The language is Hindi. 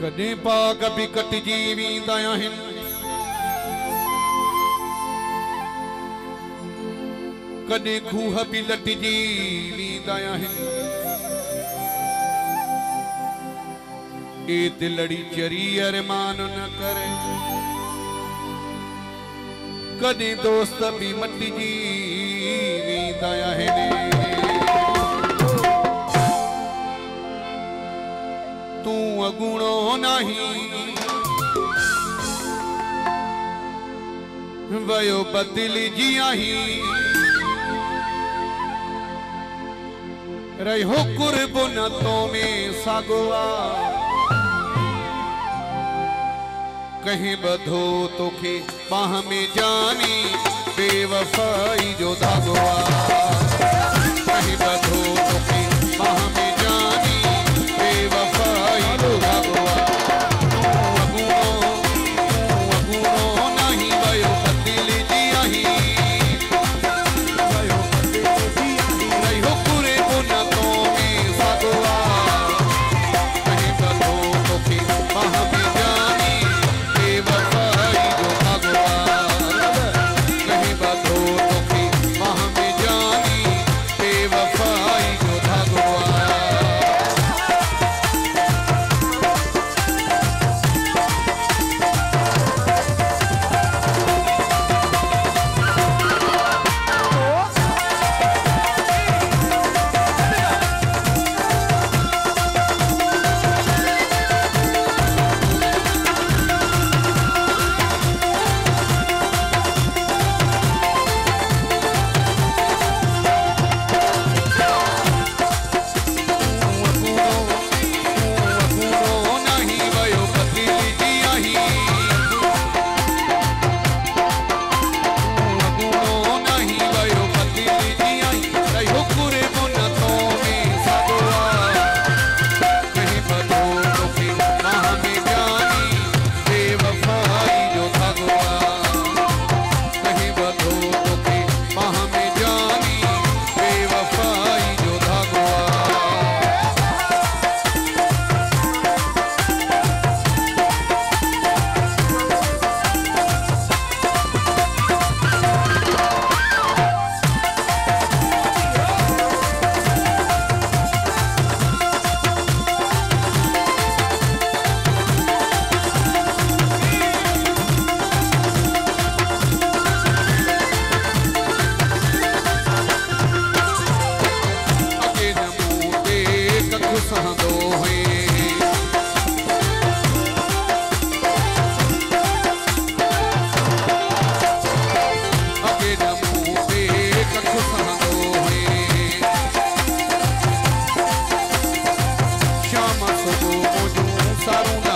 कदे पाग बिकट जीवी दयाहिन कदे खूह बिलट जीवी दयाहिन ए दिलड़ी चरी अरमान न करे कदे दोस्त भी मट जीवी दयाहिन तू अगुणो नहीं वयो बदल जियाही रहो कुर्बन तो में सागवा कहीं बधो तो के बाह में जानी बेवफाई जो धागवा कहीं बधो तो के बाह में जानी बेवफाई जो धागवा अगुणो नहीं वयो बदल जियाही रहो कुर्बन तो में सागवा कहीं बधो तो के बाह में जानी बेवफाई जो धागवा कहीं बधो तो के बाह में जानी बेवफाई जो धागवा सारू